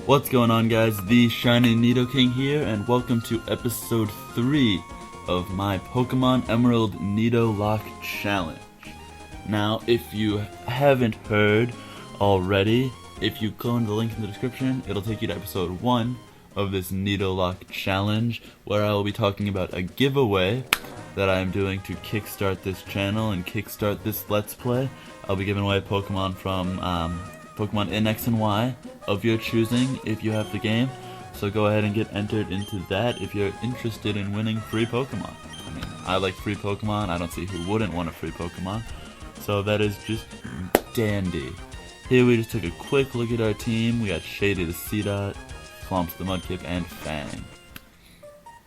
What's going on, guys? The Shiny Nidoking here, and welcome to episode 3 of my Pokemon Emerald Nidolocke challenge. Now, if you haven't heard already, if you go in the link in the description, it'll take you to episode 1 of this Nidolocke challenge, where I will be talking about a giveaway that I am doing to kickstart this channel and kickstart this Let's Play. I'll be giving away Pokemon from Pokemon in X and Y of your choosing if you have the game. So go ahead and get entered into that if you're interested in winning free Pokemon. I mean, I like free Pokemon. I don't see who wouldn't want a free Pokemon. So that is just dandy. Here we just took a quick look at our team. We got Shady the Seedot, Flumps the Mudkip, and Fang.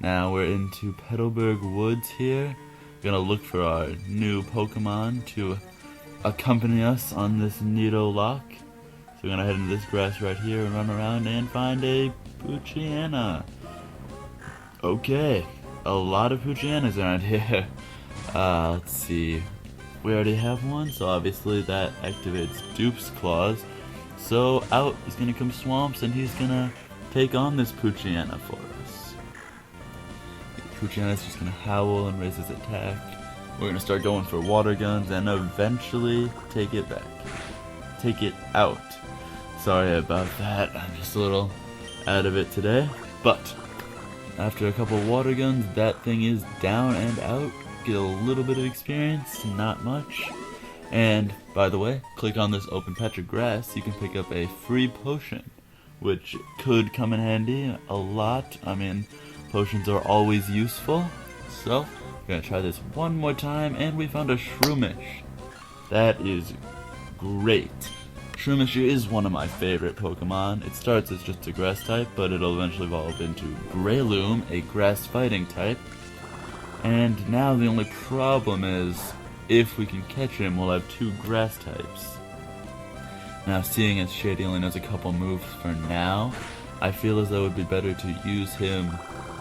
Now we're into Petalburg Woods here. We're gonna look for our new Pokemon to accompany us on this Nidolocke. So we're gonna head into this grass right here and run around and find a Poochyena. Okay, a lot of Poochyenas around here. Let's see. We already have one, so obviously that activates Dupe's Claws. So out is gonna come Swamps, and he's gonna take on this Poochyena for us. Poochyena's just gonna howl and raise his attack. We're gonna start going for water guns and eventually take it back. Take it out. Sorry about that, I'm just a little out of it today. But after a couple water guns, that thing is down and out. Get a little bit of experience, not much. And by the way, click on this open patch of grass, you can pick up a free potion, which could come in handy a lot. I mean, potions are always useful. So we're gonna try this one more time, and we found a Shroomish. That is great. Shroomish is one of my favorite Pokemon. It starts as just a grass type, but it'll eventually evolve into Breloom, a grass fighting type. And now the only problem is, if we can catch him, we'll have 2 grass types. Now, seeing as Shady only knows a couple moves for now, I feel as though it would be better to use him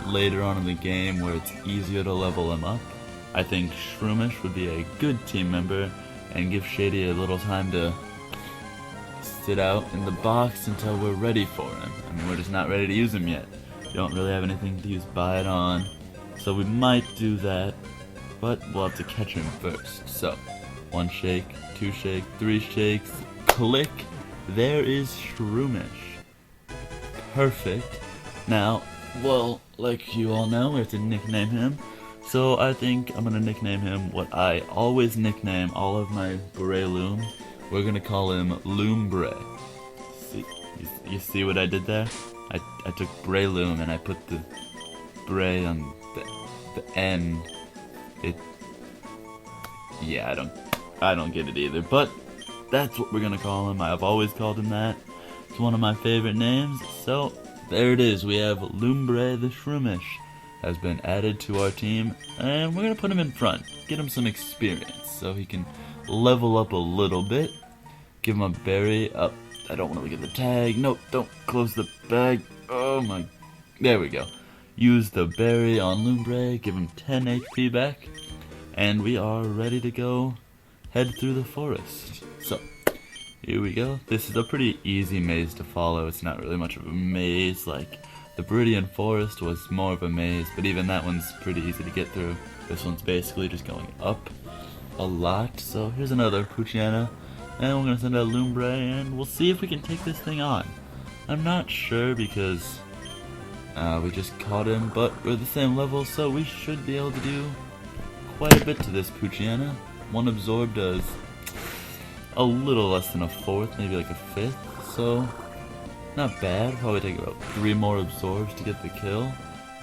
later on in the game where it's easier to level him up. I think Shroomish would be a good team member and give Shady a little time to sit out in the box until we're ready for him. I mean, we're just not ready to use him yet. We don't really have anything to use Bite on, so we might do that, but we'll have to catch him first. So, 1 shake, 2 shake, 3 shakes, click, there is Shroomish. Perfect. Now, well, like you all know, we have to nickname him. So I think I'm gonna nickname him what I always nickname all of my Breloom. We're gonna call him Loombre. See, you see what I did there? I took Breloom and I put the Bray on the end. Yeah, I don't get it either, but that's what we're gonna call him. I've always called him that. It's one of my favorite names, so there it is. We have Loombre the Shroomish has been added to our team, and we're gonna put him in front, get him some experience so he can level up a little bit. Give him a berry. Up. I don't want to look at the tag. Nope, don't close the bag. Oh my. There we go. Use the berry on Loombre, give him 10 HP back, and we are ready to go head through the forest. So, here we go. This is a pretty easy maze to follow. It's not really much of a maze. Like, the Viridian Forest was more of a maze, but even that one's pretty easy to get through. This one's basically just going up a lot. So, here's another Poochyena. And we're going to send out Loombre, and we'll see if we can take this thing on. I'm not sure because we just caught him, but we're the same level, so we should be able to do quite a bit to this Poochyena. 1 Absorb does a little less than a 4th, maybe like a 5th, so not bad. Probably take about 3 more Absorbs to get the kill,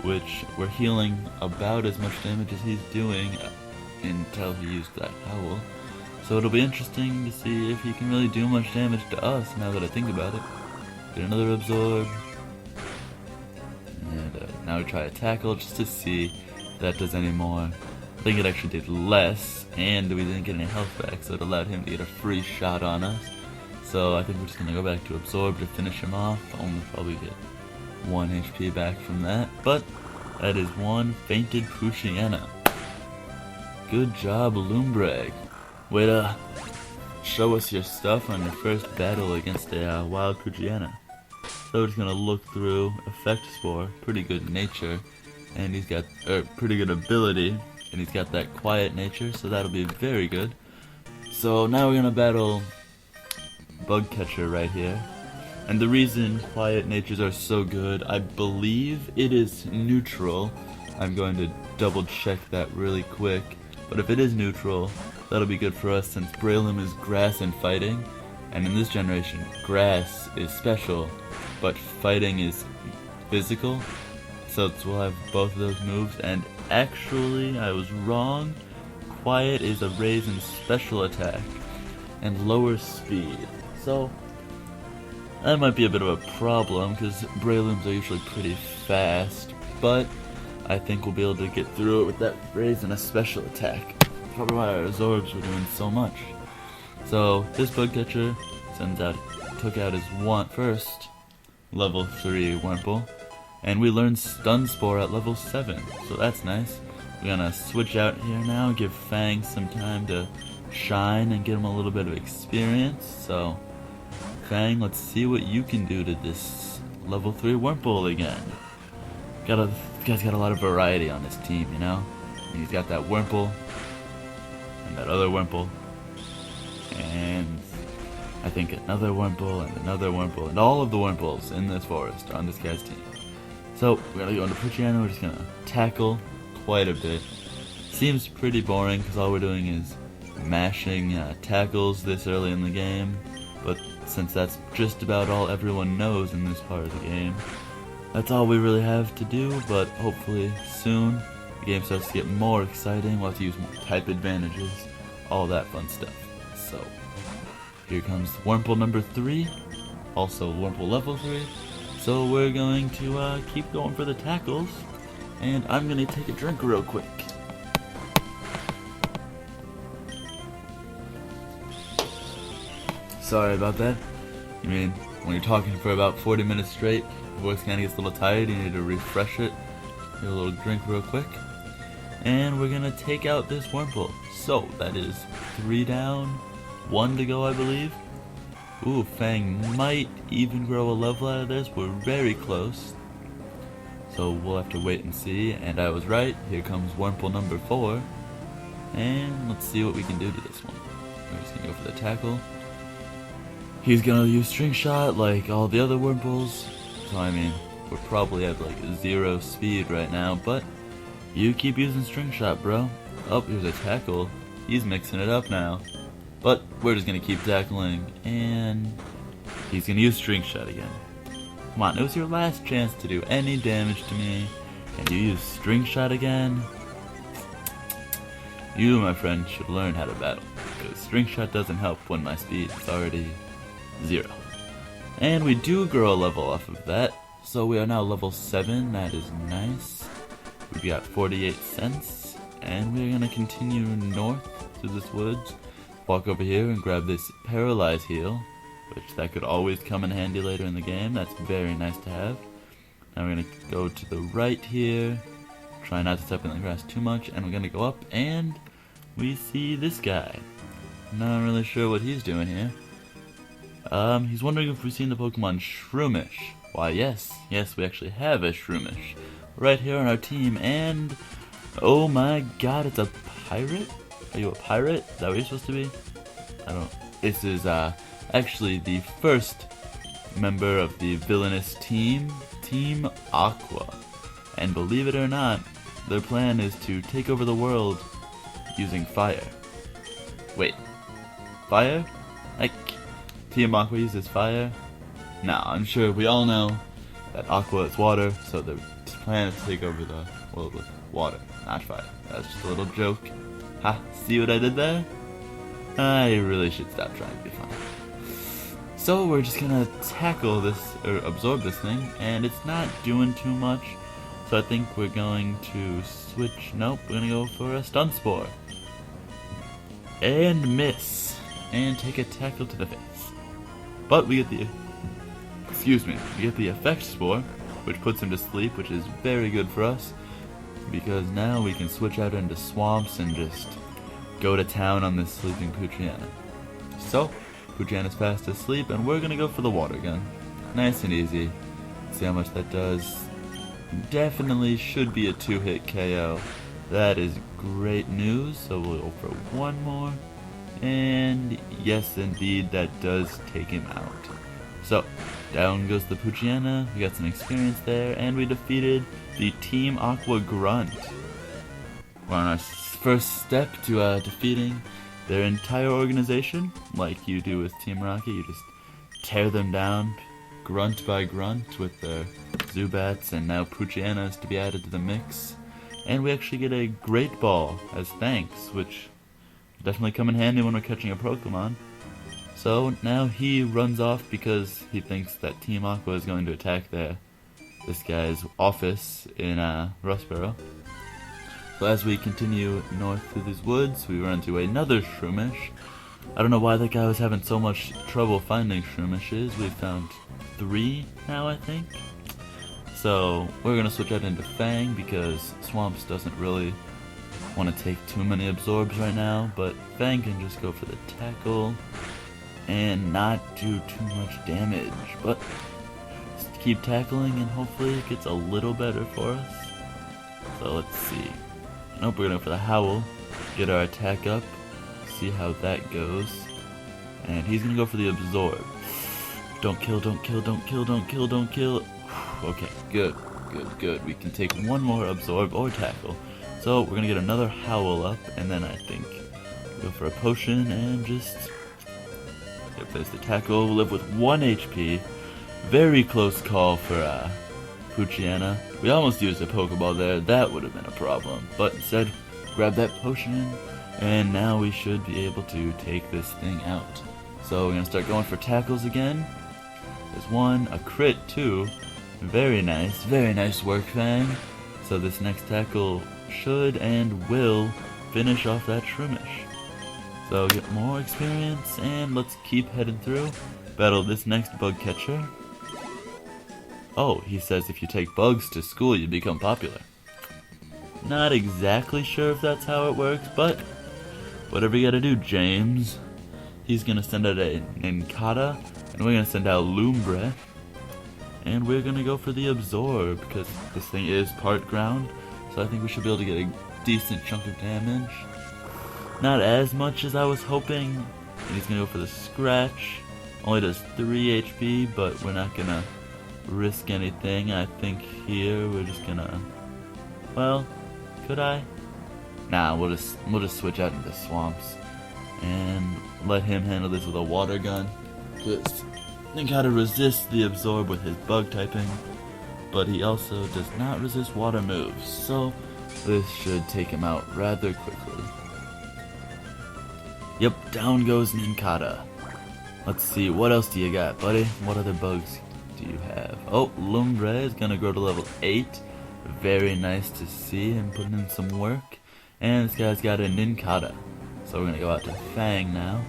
which we're healing about as much damage as he's doing until he used that Howl. So it'll be interesting to see if he can really do much damage to us now that I think about it. Get another Absorb. And now we try a Tackle just to see if that does any more. I think it actually did less, and we didn't get any health back, so it allowed him to get a free shot on us. So I think we're just going to go back to Absorb to finish him off. Only probably get 1 HP back from that. But that is 1 fainted Poochyena. Good job, Loombre. Way to show us your stuff on your first battle against a wild Poochyena. So we're just gonna look through Effect Spore, pretty good nature, and he's got pretty good ability, and he's got that quiet nature, so that'll be very good. So now we're gonna battle Bug Catcher right here. And the reason quiet natures are so good, I believe it is neutral. I'm going to double check that really quick. But if it is neutral, that'll be good for us since Breloom is grass and fighting. And in this generation, grass is special, but fighting is physical. So we'll have both of those moves. And actually, I was wrong. Quiet is a raise in special attack and lower speed. So that might be a bit of a problem because Brelooms are usually pretty fast, but I think we'll be able to get through it with that raise in a special attack. Probably why our Absorbs were doing so much. So this Bug Catcher took out his first level 3 Wurmple, and we learned Stun Spore at level 7, so that's nice. We're gonna switch out here now, give Fang some time to shine and get him a little bit of experience. So Fang, let's see what you can do to this level 3 Wurmple again. This guy's got a lot of variety on his team, you know? He's got that Wurmple, and that other Wurmple, and I think another Wurmple, and another Wurmple, and all of the Wurmples in this forest are on this guy's team. So, we're gonna go into Poochyena, we're just gonna tackle quite a bit. Seems pretty boring, because all we're doing is mashing tackles this early in the game, but since that's just about all everyone knows in this part of the game, that's all we really have to do. But hopefully soon the game starts to get more exciting. We'll have to use more type advantages, all that fun stuff. So here comes Wurmple number 3, also Wurmple level 3. So we're going to keep going for the tackles, and I'm going to take a drink real quick. Sorry about that. You mean, when you're talking for about 40 minutes straight, your voice kind of gets a little tired, you need to refresh it. Get a little drink real quick. And we're going to take out this Wurmple. So, that is 3 down, 1 to go, I believe. Ooh, Fang might even grow a level out of this. We're very close. So we'll have to wait and see. And I was right. Here comes Wurmple number 4. And let's see what we can do to this one. We're just going to go for the tackle. He's gonna use String Shot like all the other Wurmples, so I mean, we're probably at like 0 speed right now, but you keep using String Shot, bro. Oh, here's a tackle. He's mixing it up now. But we're just gonna keep tackling, and he's gonna use String Shot again. Come on, it was your last chance to do any damage to me, and you use String Shot again? You, my friend, should learn how to battle, because String Shot doesn't help when my speed is already 0. And we do grow a level off of that, so we are now level 7, that is nice. We've got 48 cents, and we're gonna continue north through this woods, walk over here and grab this Paralyze Heal, which that could always come in handy later in the game. That's very nice to have. Now we're gonna go to the right here, try not to step in the grass too much, and we're gonna go up, and we see this guy. Not really sure what he's doing here. He's wondering if we've seen the Pokemon Shroomish. Why, yes, we actually have a Shroomish right here on our team, and oh my god, it's a pirate? Are you a pirate? Is that what you're supposed to be? I don't know. This is actually the first member of the villainous team, Team Aqua. And believe it or not, their plan is to take over the world using fire. Wait, fire? Like, Team Aqua uses fire? Nah, I'm sure we all know that Aqua is water, so the plan is to take over the world with water, not fire. That's just a little joke. Ha, see what I did there? I really should stop trying to be funny. So we're just gonna tackle this, or absorb this thing, and it's not doing too much. So I think we're going to switch, nope, we're gonna go for a Stun Spore. And miss. And take a tackle to the face. But we get the, we get the Effect Spore, which puts him to sleep, which is very good for us, because now we can switch out into swamps and just go to town on this sleeping Poochyena. So, Poochyena's fast asleep, and we're gonna go for the water gun. Nice and easy. See how much that does. Definitely should be a 2-hit KO. That is great news, so we'll go for one more. And yes, indeed, that does take him out. So, down goes the Poochyena, we got some experience there, and we defeated the Team Aqua Grunt. We're on our first step to defeating their entire organization. Like you do with Team Rocket, you just tear them down, grunt by grunt, with their Zubats, and now Poochyena is to be added to the mix. And we actually get a Great Ball as thanks, which will definitely come in handy when we're catching a Pokemon. So now he runs off because he thinks that Team Aqua is going to attack this guy's office in Rustboro. So as we continue north through these woods, we run into another Shroomish. I don't know why that guy was having so much trouble finding Shroomishes. We've found 3 now, I think. So we're going to switch out into Fang because Swamps doesn't really want to take too many absorbs right now, but Fang can just go for the tackle and not do too much damage, but just keep tackling and hopefully it gets a little better for us. So let's see. Nope, we're going for the Howl, get our attack up, see how that goes, and he's going to go for the Absorb. Don't kill, don't kill, don't kill, don't kill, don't kill. Okay, good, good, good. We can take one more Absorb or Tackle. So we're going to get another Howl up, and then I think go for a Potion and just there's the Tackle. We'll live with 1 HP. Very close call for Poochyena. We almost used a Pokeball there. That would have been a problem. But instead, grab that Potion, and now we should be able to take this thing out. So we're going to start going for tackles again. There's 1, a crit too. Very nice work, Fang. So this next tackle should and will finish off that Shroomish. So get more experience, and let's keep heading through. Battle this next bug catcher. Oh, he says if you take bugs to school, you become popular. Not exactly sure if that's how it works, but whatever you gotta do, James. He's gonna send out a Nincada, and we're gonna send out Lumbre. And we're gonna go for the Absorb, because this thing is part ground, so I think we should be able to get a decent chunk of damage. Not as much as I was hoping. And he's gonna go for the Scratch. Only does 3 HP, but we're not gonna risk anything. I think here we're just gonna, well, could I? Nah, we'll just switch out into Swamps and let him handle this with a Water Gun. Because Nincada resists the Absorb with his bug typing, but he also does not resist water moves, so this should take him out rather quickly. Yep, down goes Nincada. Let's see, what else do you got, buddy? What other bugs do you have? Oh, Lumbre is gonna grow to level 8. Very nice to see him putting in some work. And this guy's got a Nincada. So we're gonna go out to Fang now.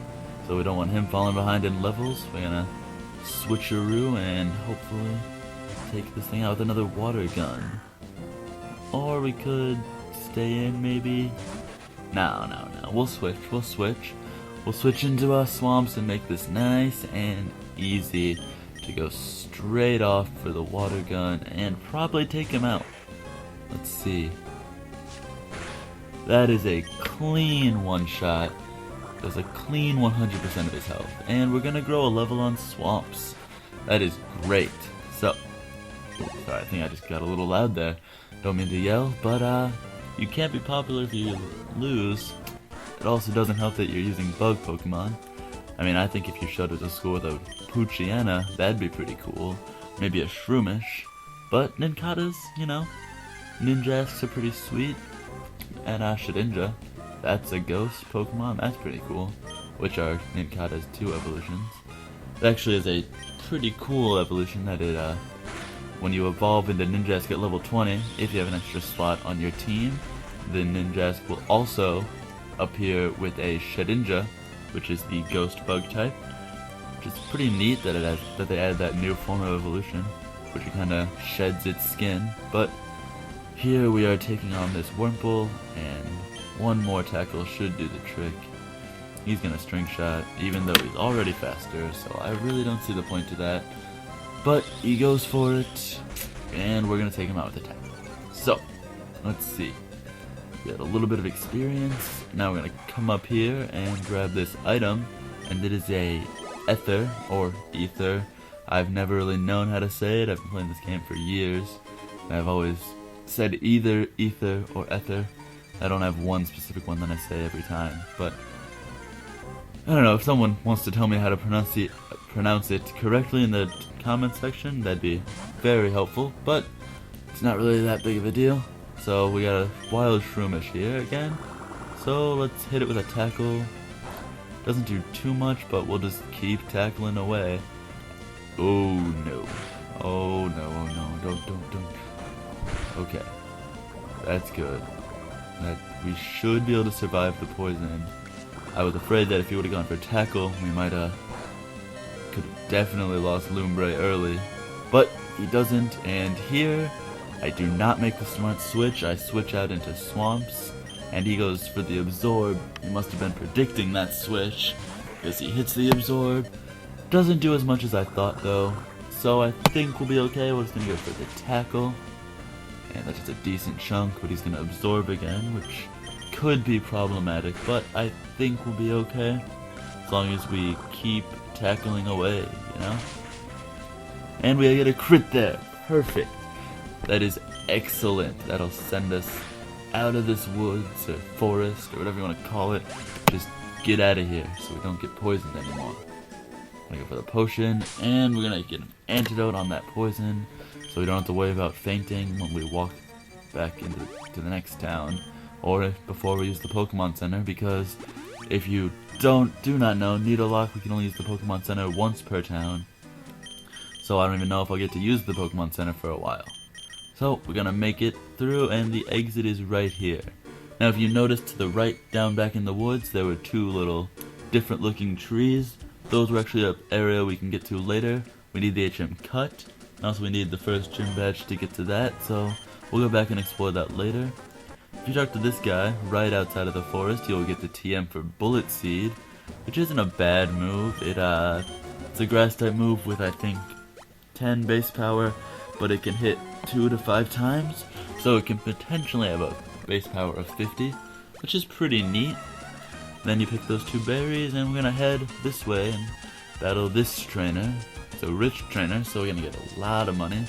So we don't want him falling behind in levels. We're gonna switcheroo and hopefully take this thing out with another Water Gun. Or we could stay in maybe. No. We'll switch. We'll switch into our Swamps and make this nice and easy to go straight off for the Water Gun and probably take him out. Let's see. That is a clean one-shot. Does a clean 100% of his health. And we're gonna grow a level on Swamps. That is great. So, sorry, I think I just got a little loud there. Don't mean to yell, but you can't be popular if you lose. It also doesn't help that you're using bug Pokemon. I mean, I think if you showed up to school with a Poochyena, that'd be pretty cool. Maybe a Shroomish. But Nincadas, you know, Ninjasks are pretty sweet. And Shedinja, that's a ghost Pokemon, that's pretty cool. Which are Nincada's 2 evolutions. It actually is a pretty cool evolution that it, when you evolve into Ninjask at level 20, if you have an extra slot on your team, the Ninjask will also appear with a Shedinja, which is the ghost bug type, which is pretty neat that they added that new form of evolution, which it kind of sheds its skin. But here we are taking on this Wurmple, and one more tackle should do the trick. He's gonna String Shot, even though he's already faster, so I really don't see the point to that. but he goes for it, and we're gonna take him out with attack. So, let's see. We had a little bit of experience. Now we're gonna come up here and grab this item, and it is a ether, or ether. I've never really known how to say it. I've been playing this game for years, and I've always said either ether or ether. I don't have one specific one that I say every time, but I don't know, if someone wants to tell me how to pronounce it correctly in the comment section, that'd be very helpful, but it's not really that big of a deal. So we got a wild shroomish here again, so let's hit it with a tackle. Doesn't do too much, but we'll just keep tackling away. Oh no, oh no, oh no, don't. Okay, that's good. That we should be able to survive the poison. I was afraid that if he would have gone for tackle, we might could have definitely lost Lumbre early, but he doesn't. And here, I do not make the smart switch. I switch out into swamps, and he goes for the absorb. He must have been predicting that switch, because he hits the absorb. Doesn't do as much as I thought though, so I think we'll be okay. We're just gonna go for the tackle. And that's just a decent chunk, but he's going to absorb again, which could be problematic, but I think we'll be okay, as long as we keep tackling away, you know? And we get a crit there. Perfect. That is excellent. That'll send us out of this woods, or forest, or whatever you want to call it. Just get out of here, so we don't get poisoned anymore. I'm going to go for the potion, and we're going to get an antidote on that poison, so we don't have to worry about fainting when we walk back into the next town, or before we use the Pokemon Center, because if you do not know, Nidolocke, we can only use the Pokemon Center once per town, so I don't even know if I'll get to use the Pokemon Center for a while. So we're gonna make it through, and the exit is right here. Now if you notice to the right down back in the woods, there were two little different looking trees. Those were actually an area we can get to later. We need the HM cut. And also we need the first gym badge to get to that, so we'll go back and explore that later. If you talk to this guy right outside of the forest, you'll get the TM for Bullet Seed, which isn't a bad move. It's a grass type move with I think 10 base power, but it can hit 2 to 5 times, so it can potentially have a base power of 50, which is pretty neat. Then you pick those 2 berries, and we're gonna head this way and battle this trainer. It's a rich trainer, so we're gonna get a lot of money,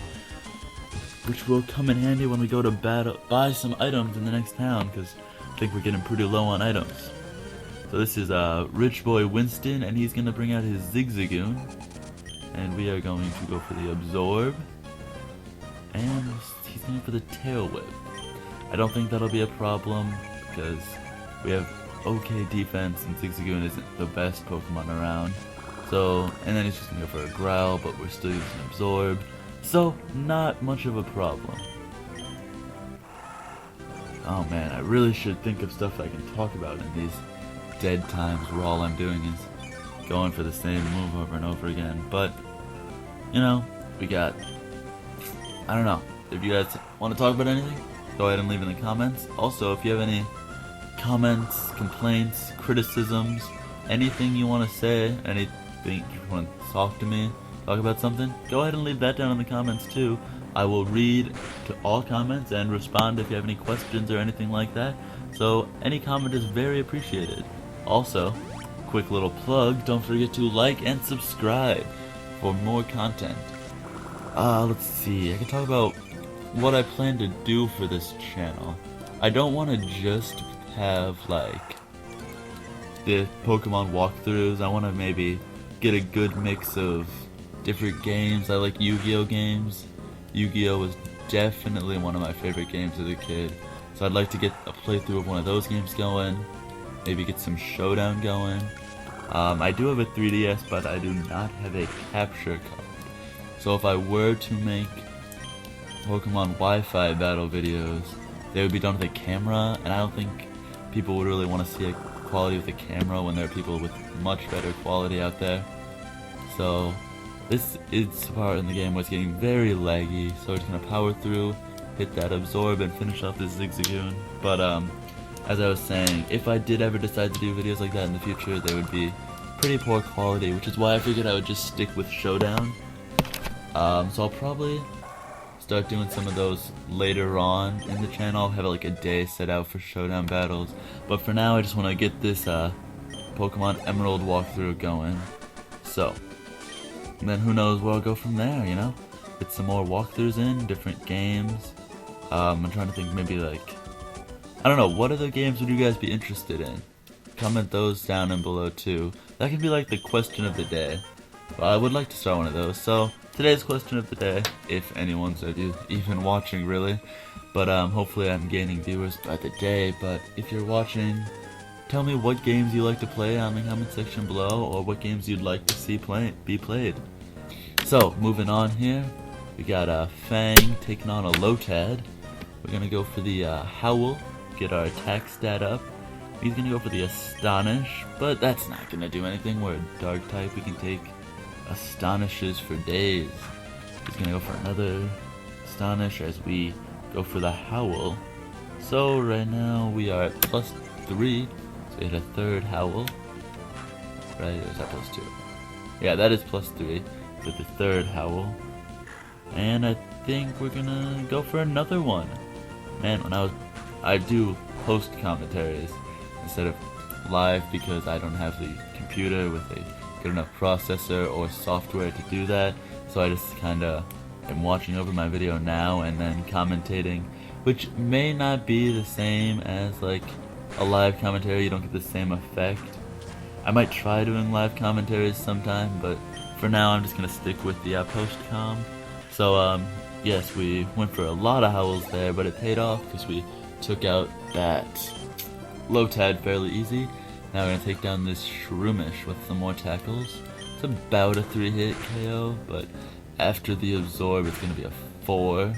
which will come in handy when we go to buy some items in the next town, because I think we're getting pretty low on items. So this is Rich Boy Winston, and he's gonna bring out his Zigzagoon, and we are going to go for the Absorb, and he's going for the Tail Whip. I don't think that'll be a problem, because we have okay defense, and Zigzagoon isn't the best Pokemon around. So, and then he's just gonna go for a Growl, but we're still using Absorb, so not much of a problem. Oh man, I really should think of stuff I can talk about in these dead times where all I'm doing is going for the same move over and over again. But, you know, we got, I don't know, if you guys want to talk about anything, go ahead and leave in the comments. Also, if you have any comments, complaints, criticisms, anything you want to say, anything you want to talk to me, talk about something, go ahead and leave that down in the comments too. I will read to all comments and respond if you have any questions or anything like that. So any comment is very appreciated. Also, quick little plug, don't forget to like and subscribe for more content. Let's see, I can talk about what I plan to do for this channel. I don't want to just have like the Pokemon walkthroughs. I want to maybe get a good mix of different games. I like Yu-Gi-Oh games. Yu-Gi-Oh was definitely one of my favorite games as a kid, so I'd like to get a playthrough of one of those games going, maybe get some Showdown going. I do have a 3DS, but I do not have a capture card, so if I were to make Pokemon Wi-Fi battle videos, they would be done with a camera, and I don't think people would really want to see a quality with a camera when there are people with much better quality out there. So this is the part in the game where it's getting very laggy, so we're just gonna power through, hit that Absorb, and finish off this Zigzagoon. But as I was saying, if I did ever decide to do videos like that in the future, they would be pretty poor quality, which is why I figured I would just stick with Showdown. So I'll probably start doing some of those later on in the channel. I'll have like a day set out for showdown battles. But for now, I just want to get this Pokemon Emerald walkthrough going. So, and then who knows where I'll go from there, you know? Get some more walkthroughs in, different games. I'm trying to think maybe like, I don't know, what other games would you guys be interested in? Comment those down and below too. That can be like the question of the day. Well, I would like to start one of those. So, today's question of the day, if anyone's even watching really, but hopefully I'm gaining viewers by the day. But if you're watching, tell me what games you like to play on the comment section below, or what games you'd like to see be played. So, moving on here, we got Fang taking on a Lotad. We're gonna go for the Howl, get our attack stat up. He's gonna go for the Astonish, but that's not gonna do anything. We're a dark type, we can take Astonishes for days. He's gonna go for another Astonish as we go for the Howl. So right now we are at +3, so we hit a third Howl. Right, or is that +2? Yeah, that is +3 with the third Howl. And I think we're gonna go for another one. Man, I do post commentaries instead of live because I don't have the computer with a good enough processor or software to do that, so I just kinda am watching over my video now and then commentating, which may not be the same as like a live commentary. You don't get the same effect. I might try doing live commentaries sometime, but for now I'm just gonna stick with the post-com. So yes, we went for a lot of Howls there, but it paid off because we took out that Lotad fairly easy. Now we're gonna take down this Shroomish with some more tackles. It's about a 3-hit KO, but after the absorb it's gonna be a 4.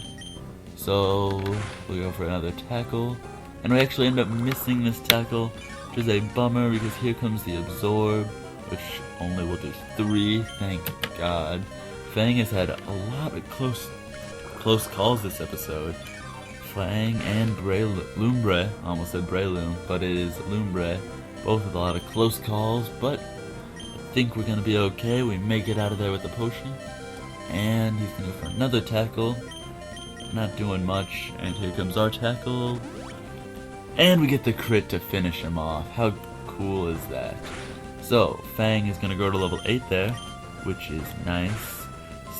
So we'll go for another tackle. And we actually end up missing this tackle, which is a bummer because here comes the absorb, which only will do 3, thank God. Fang has had a lot of close calls this episode. Fang and Lumbre, almost said Breloom, but it is Lumbre. Both with a lot of close calls, but I think we're gonna be okay. We may get out of there with the potion. And he's gonna go for another tackle. Not doing much, and here comes our tackle. And we get the crit to finish him off. How cool is that? So, Fang is gonna go to level 8 there, which is nice.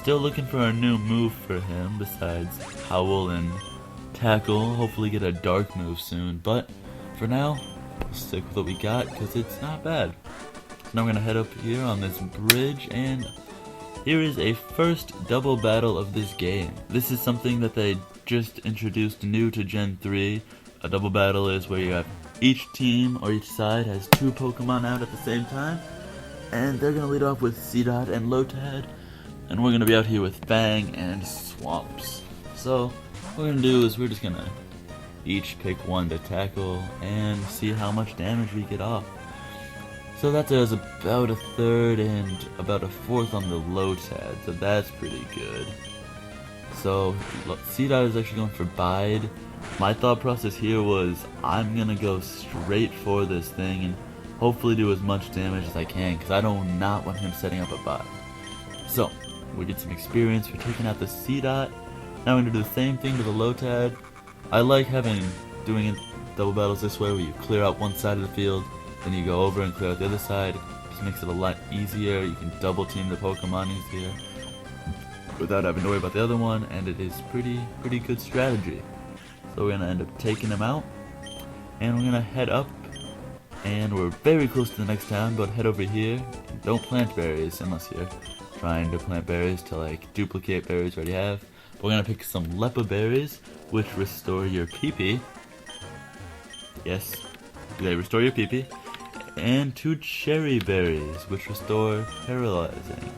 Still looking for a new move for him besides Howl and Tackle. Hopefully get a dark move soon, but for now, we'll stick with what we got because it's not bad. So now we're gonna head up here on this bridge, and here is a first double battle of this game. This is something that they just introduced new to Gen 3. A double battle is where you have each team or each side has 2 Pokemon out at the same time, and they're gonna lead off with Seedot and Lotad, and we're gonna be out here with Fang and Swamps. So what we're gonna do is we're just gonna each pick one to tackle and see how much damage we get off. So that does about a third and about a fourth on the Lotad, so that's pretty good. So Seedot is actually going for Bide. My thought process here was I'm gonna go straight for this thing and hopefully do as much damage as I can because I do not want him setting up a Bide. So we get some experience for taking out the Seedot. Now we're gonna do the same thing to the Lotad. I like doing it double battles this way where you clear out one side of the field, then you go over and clear out the other side. It just makes it a lot easier. You can double team the Pokemon easier without having to worry about the other one, and it is pretty good strategy. So we're gonna end up taking him out, and we're gonna head up, and we're very close to the next town, but head over here. Don't plant berries unless you're trying to plant berries to like duplicate berries you already have. But we're gonna pick some Lepa berries, which restore your PP. Yes, they restore your PP. And 2 cherry berries, which restore paralyzing.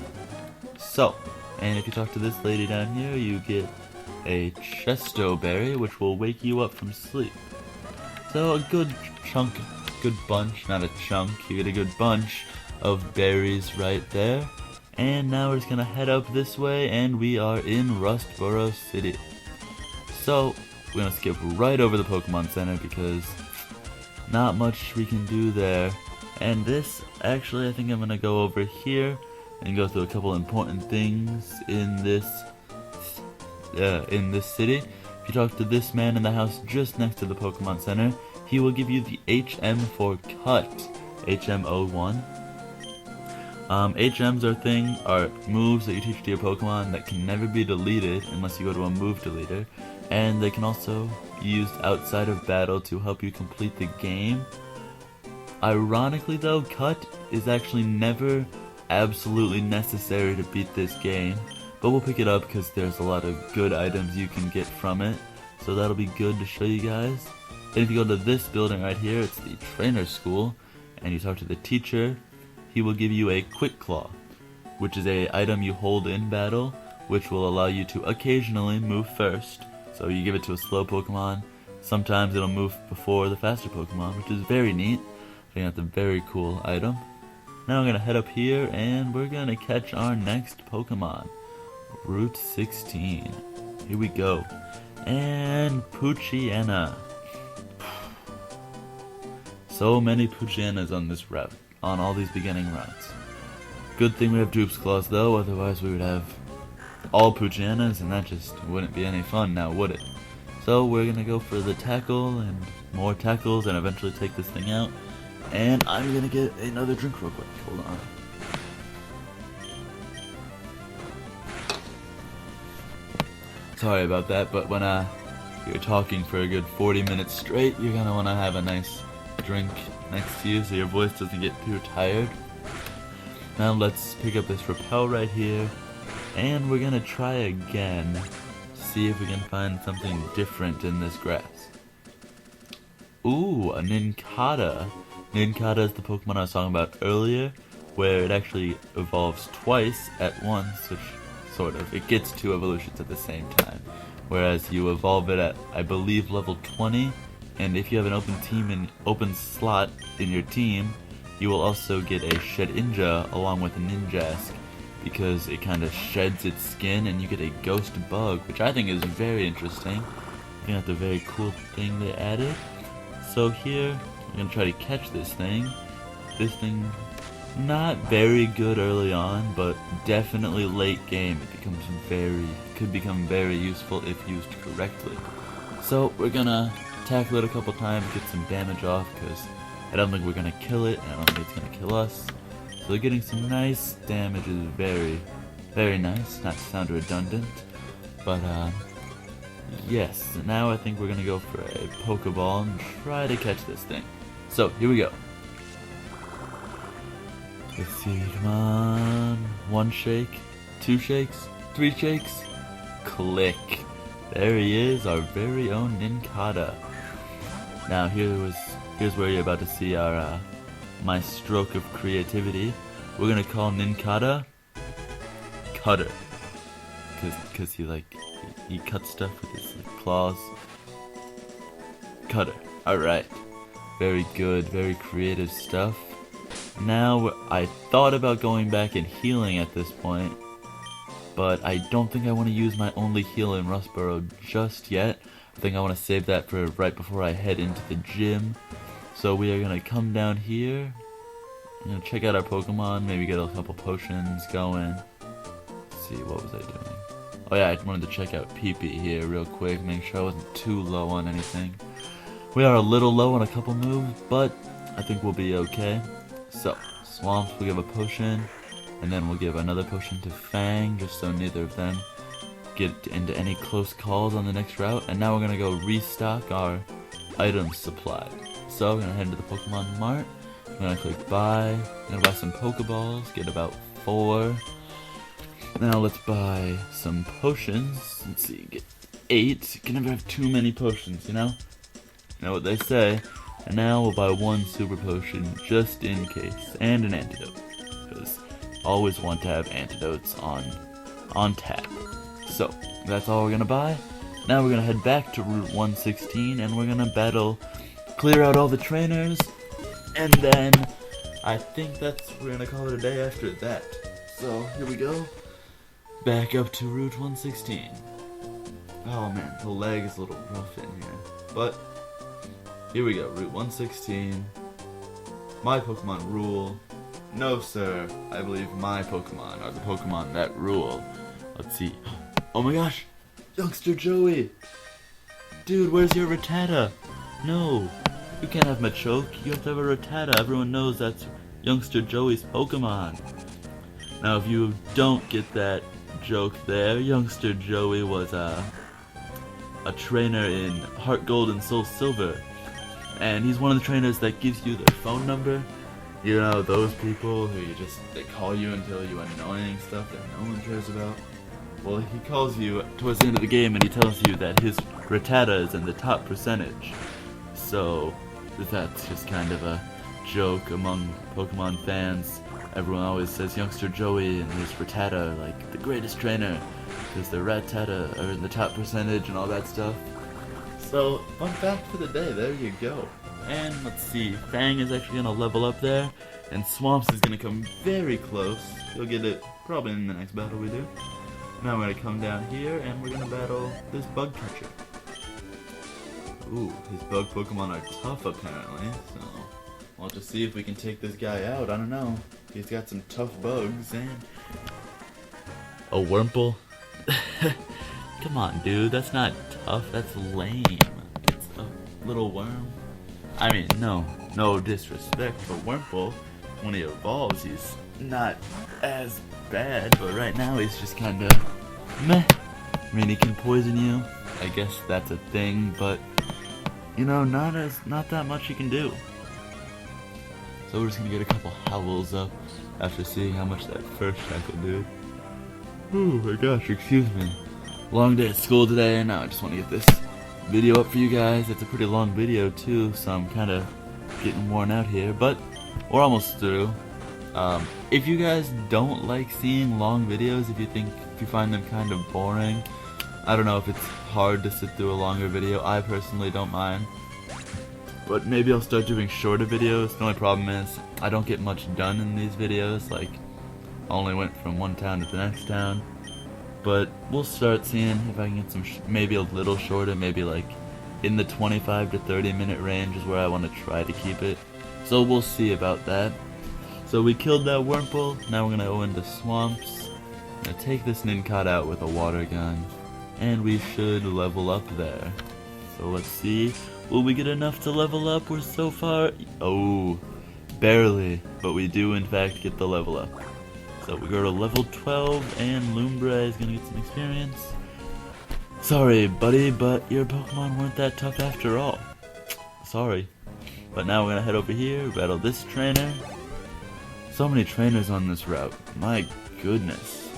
So, and if you talk to this lady down here, you get a Chesto berry, which will wake you up from sleep. So a good bunch, not a chunk, you get a good bunch of berries right there. And now we're just gonna head up this way, and we are in Rustboro City. So, we're gonna skip right over the Pokemon Center because not much we can do there. And this, actually, I think I'm gonna go over here and go through a couple important things in this city. If you talk to this man in the house just next to the Pokemon Center, he will give you the HM for cut, HM01. HMs are moves that you teach to your Pokemon that can never be deleted unless you go to a move deleter, and they can also be used outside of battle to help you complete the game. Ironically though, cut is actually never absolutely necessary to beat this game, but we'll pick it up because there's a lot of good items you can get from it, so that'll be good to show you guys. Then if you go to this building right here, it's the trainer school, and you talk to the teacher, he will give you a Quick Claw, which is a item you hold in battle, which will allow you to occasionally move first. So you give it to a slow Pokemon, sometimes it'll move before the faster Pokemon, which is very neat. I think that's a very cool item. Now I'm going to head up here and we're going to catch our next Pokemon. Route 16. Here we go. And Poochyena. So many Poochyenas on this route, on all these beginning routes. Good thing we have Droop's Claws though, otherwise we would have all Poochyenas and that just wouldn't be any fun now, would it? So we're going to go for the tackle and more tackles and eventually take this thing out. And I'm gonna get another drink real quick. Hold on. Sorry about that, but when you're talking for a good 40 minutes straight, you're gonna want to have a nice drink next to you so your voice doesn't get too tired. Now let's pick up this rappel right here, and we're gonna try again. See if we can find something different in this grass. Ooh, a Nincada. Nincada is the Pokemon I was talking about earlier, where it actually evolves twice at once, which sort of, it gets two evolutions at the same time. Whereas you evolve it at, I believe, level 20, and if you have an open slot in your team, you will also get a Shedinja along with a Ninjask, because it kind of sheds its skin and you get a Ghost Bug, which I think is very interesting. I think that's a very cool thing they added. So here, I'm going to try to catch this thing. This thing, not very good early on, but definitely late game. It could become very useful if used correctly. So we're going to tackle it a couple times, get some damage off, because I don't think we're going to kill it, and I don't think it's going to kill us. So getting some nice damage is very, very nice, not to sound redundant, but yes, now I think we're going to go for a Pokeball and try to catch this thing. So, here we go. Let's see, come on. 1 shake, 2 shakes, 3 shakes. Click. There he is, our very own Nincada. Now here's where you're about to see our my stroke of creativity. We're gonna call Nincada Cutter. Cause he cuts stuff with his claws. Cutter. Alright. Very good, very creative stuff. Now, I thought about going back and healing at this point, but I don't think I want to use my only heal in Rustboro just yet. I think I want to save that for right before I head into the gym. So we are going to come down here, I'm going to check out our Pokemon, maybe get a couple potions going. Let's see, what was I doing? Oh yeah, I wanted to check out Pee-Pee here real quick, make sure I wasn't too low on anything. We are a little low on a couple moves, but I think we'll be okay. So, Swamps, we'll give a potion, and then we'll give another potion to Fang, just so neither of them get into any close calls on the next route. And now we're going to go restock our item supply. So, we're going to head to the Pokemon Mart. I'm going to click buy. I'm going to buy some Pokeballs, get about 4. Now let's buy some potions. Let's see, get 8. You can never have too many potions, you know? You know what they say. And now we'll buy 1 super potion just in case, and an antidote, because always want to have antidotes on tap. So that's all we're gonna buy. Now we're gonna head back to Route 116, and we're gonna clear out all the trainers, and then I think we're gonna call it a day after that. So here we go, back up to Route 116. Oh man, the leg is a little rough in here, but here we go, Route 116, my Pokemon rule, No, sir. I believe my Pokemon are the Pokemon that rule. Let's see. Oh my gosh! Youngster Joey! Dude, where's your Rattata? No! You can't have Machoke. You have to have a Rattata. Everyone knows that's Youngster Joey's Pokemon. Now, if you don't get that joke there, Youngster Joey was a trainer in Heart Gold and Soul Silver. And he's one of the trainers that gives you their phone number. You know, those people who they call you and tell you annoying stuff that no one cares about. Well, he calls you towards the end of the game and he tells you that his Rattata is in the top percentage. So, that's just kind of a joke among Pokemon fans. Everyone always says Youngster Joey and his Rattata are like the greatest trainer because their Rattata are in the top percentage and all that stuff. So, fun fact for the day, there you go. And let's see, Fang is actually going to level up there, and Swamps is going to come very close. You'll get it probably in the next battle we do. Now we're going to come down here, and we're going to battle this Bug Catcher. Ooh, his bug Pokemon are tough apparently, so we'll have to see if we can take this guy out. I don't know. He's got some tough bugs, and a Wurmple? Come on, dude, that's not tough, that's lame. It's a little worm. I mean, no disrespect for Wurmple. When he evolves, he's not as bad, but right now he's just kinda meh. I mean, he can poison you. I guess that's a thing, but you know, not that much he can do. So we're just gonna get a couple howls up after seeing how much that first tackle did. Oh my gosh, excuse me. Long day at school today, and now I just want to get this video up for you guys. It's a pretty long video too, so I'm kind of getting worn out here, but we're almost through. If you guys don't like seeing long videos, if you find them kind of boring, I don't know if it's hard to sit through a longer video. I personally don't mind, but maybe I'll start doing shorter videos. The only problem is I don't get much done in these videos. Like, I only went from one town to the next town. But we'll start seeing if I can get some, maybe a little shorter, maybe like in the 25 to 30 minute range is where I want to try to keep it. So we'll see about that. So we killed that Wurmple, now we're going to go into Swamps. I'm going to take this Nincot out with a water gun, and we should level up there. So let's see, will we get enough to level up? We're so far, oh, barely, but we do in fact get the level up. So we go to level 12, and Lumbra is going to get some experience. Sorry, buddy, but your Pokemon weren't that tough after all. Sorry. But now we're going to head over here, battle this trainer. So many trainers on this route. My goodness.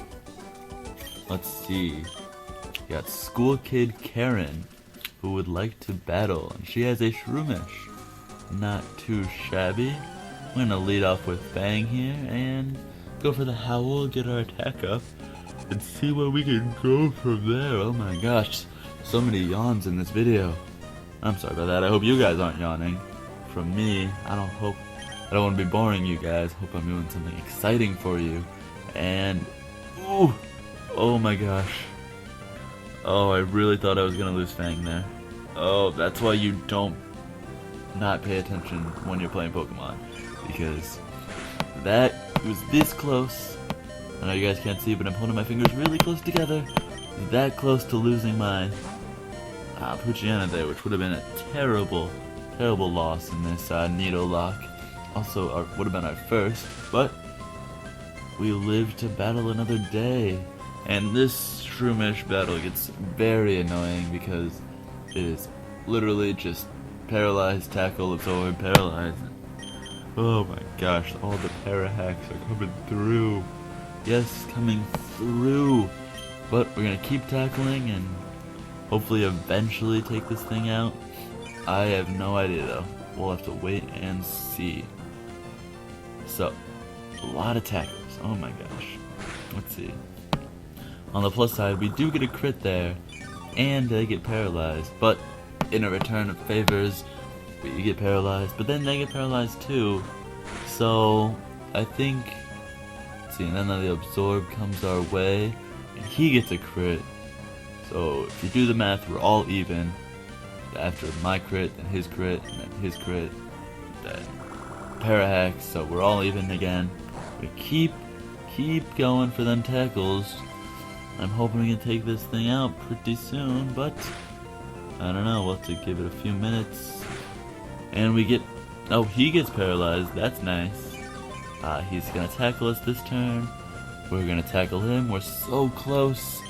Let's see. We got School Kid Karen, who would like to battle, and she has a Shroomish. Not too shabby. We're going to lead off with Fang here, and go for the Howl, get our attack up, and see where we can go from there. Oh my gosh, so many yawns in this video. I'm sorry about that. I hope you guys aren't yawning. From me, I don't want to be boring you guys. Hope I'm doing something exciting for you. And ooh, oh my gosh. Oh, I really thought I was gonna lose Fang there. Oh, that's why you don't not pay attention when you're playing Pokemon, because that was this close. I know you guys can't see, but I'm holding my fingers really close together. That close to losing my Poochyena there, which would have been a terrible loss in this Nidolocke. Also, would have been our first, but we lived to battle another day. And this Shroomish battle gets very annoying because it is literally just paralyzed, tackle, absorb, paralyze. Oh my gosh, all the para hacks are coming through. Yes, coming through. But we're gonna keep tackling and hopefully eventually take this thing out. I have no idea though. We'll have to wait and see. So, a lot of tackles. Oh my gosh. Let's see. On the plus side, we do get a crit there, and they get paralyzed. But in a return of favors, we get paralyzed, but then they get paralyzed too. So I think, let's see, and then the absorb comes our way, and he gets a crit. So if you do the math, we're all even. After my crit, then his crit, and then his crit, then Parahax, so we're all even again. We keep going for them tackles. I'm hoping we can take this thing out pretty soon, but I don't know. We'll have to give it a few minutes. And we get... Oh, he gets paralyzed. That's nice. He's gonna tackle us this turn. We're gonna tackle him. We're so close.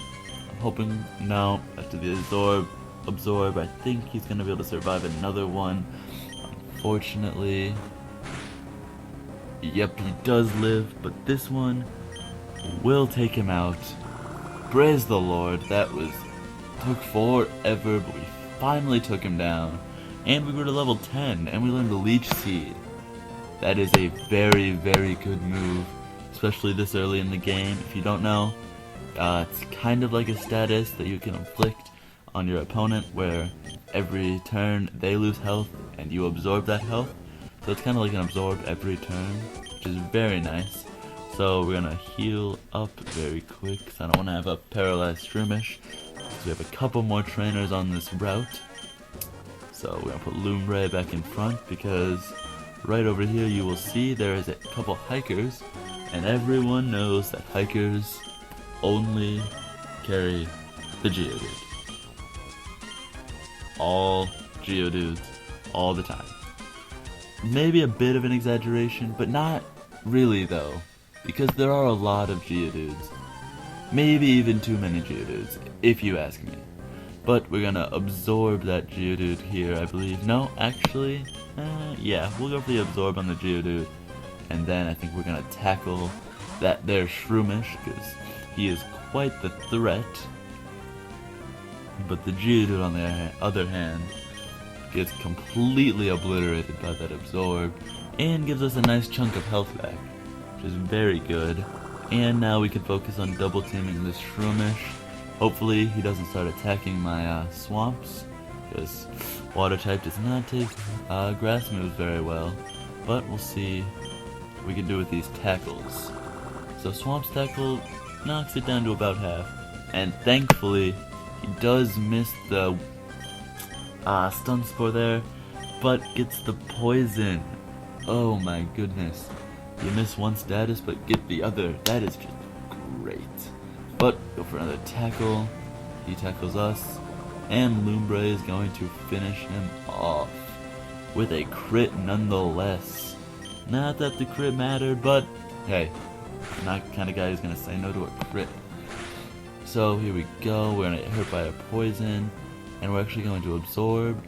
I'm hoping... No, after the absorb, I think he's gonna be able to survive another one. Unfortunately... Yep, he does live, but this one will take him out. Praise the Lord, that took forever, but we finally took him down. And we grew to level 10, and we learned the Leech Seed. That is a very, very good move, especially this early in the game. If you don't know, it's kind of like a status that you can inflict on your opponent, where every turn they lose health, and you absorb that health. So it's kind of like an absorb every turn, which is very nice. So we're gonna heal up very quick, because I don't want to have a paralyzed Shroomish. So we have a couple more trainers on this route. So we're gonna put Lumbre back in front, because right over here you will see there is a couple hikers, and everyone knows that hikers only carry the Geodude. All Geodudes, all the time. Maybe a bit of an exaggeration, but not really though, because there are a lot of Geodudes. Maybe even too many Geodudes, if you ask me. But we're gonna absorb that Geodude here, I believe. No, actually, yeah, we'll go for the absorb on the Geodude, and then I think we're gonna tackle that there Shroomish, because he is quite the threat. But the Geodude, on the other hand, gets completely obliterated by that absorb, and gives us a nice chunk of health back, which is very good. And now we can focus on double teaming this Shroomish. Hopefully he doesn't start attacking my swamps, because water type does not take grass moves very well. But we'll see what we can do with these tackles. So Swamp's tackle knocks it down to about half, and thankfully he does miss the stun spore there, but gets the poison. Oh my goodness. You miss one status but get the other. That is just great. But go for another tackle. He tackles us, and Lumbre is going to finish him off with a crit nonetheless. Not that the crit mattered, but hey, I'm not the kind of guy who's gonna say no to a crit. So here we go. We're gonna get hurt by a poison, and we're actually going to absorb.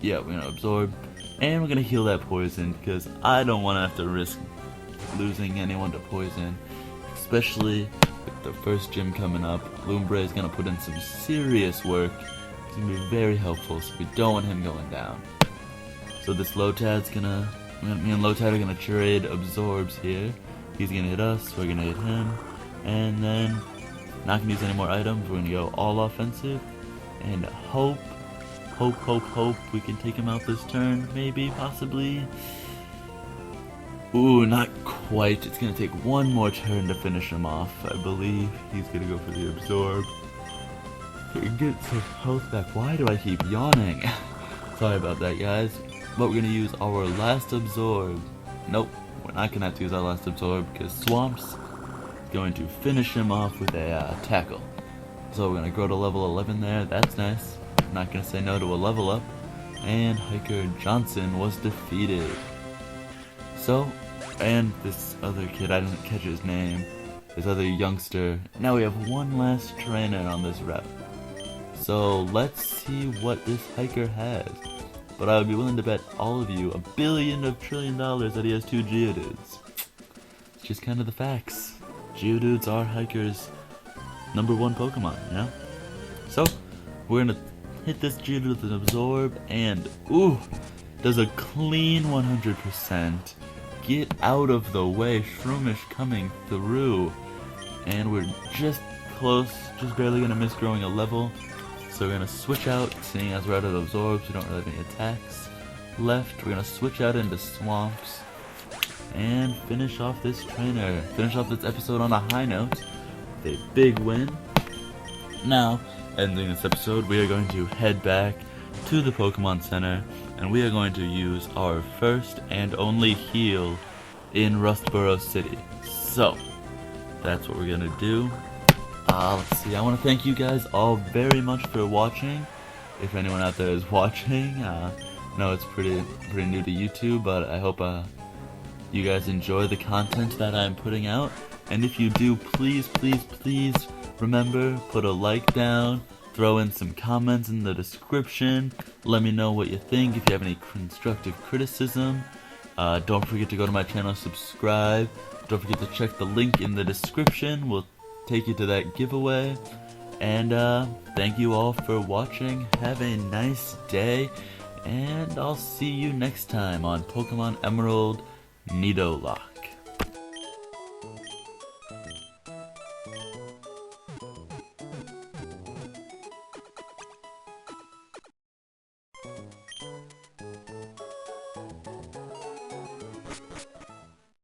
Yeah, we're gonna absorb, and we're gonna heal that poison, because I don't want to have to risk losing anyone to poison, especially with the first gym coming up. Lumbre is gonna put in some serious work. It's gonna be very helpful, so we don't want him going down. So this Lotad's gonna, me and Lotad are gonna trade absorbs here. He's gonna hit us, we're gonna hit him, and then not gonna use any more items. We're gonna go all offensive, and hope we can take him out this turn, maybe, possibly. Ooh, not quite. It's gonna take one more turn to finish him off. I believe he's gonna go for the absorb. So we can get some health back. Why do I keep yawning? Sorry about that, guys. But we're gonna use our last absorb. Nope, we're not gonna have to use our last absorb, because Swamp's going to finish him off with a tackle. So we're gonna grow to level 11 there. That's nice. I'm not gonna say no to a level up. And Hiker Johnson was defeated. So, and this other kid, I didn't catch his name, this other youngster. Now we have one last trainer on this route. So let's see what this hiker has. But I would be willing to bet all of you $1 billion of trillion that he has 2 Geodudes. It's just kind of the facts. Geodudes are hikers' #1 Pokemon, you know? So, we're gonna hit this Geodude with an absorb, and ooh, does a clean 100%. Get out of the way, Shroomish coming through. And we're just close, just barely gonna miss growing a level. So we're gonna switch out, seeing as we're out of absorbs, we don't really have any attacks left. We're gonna switch out into swamps and finish off this trainer. Finish off this episode on a high note with a big win. Now, ending this episode, we are going to head back to the Pokemon Center, and we are going to use our first and only heal in Rustboro City. So, that's what we're gonna do. Let's see, I want to thank you guys all very much for watching. If anyone out there is watching, no, it's pretty new to YouTube, but I hope you guys enjoy the content that I'm putting out. And if you do, please remember, put a like down, throw in some comments in the description, let me know what you think, if you have any constructive criticism. Don't forget to go to my channel, subscribe, don't forget to check the link in the description, we'll take you to that giveaway. And thank you all for watching, have a nice day, and I'll see you next time on Pokemon Emerald Nidolocke.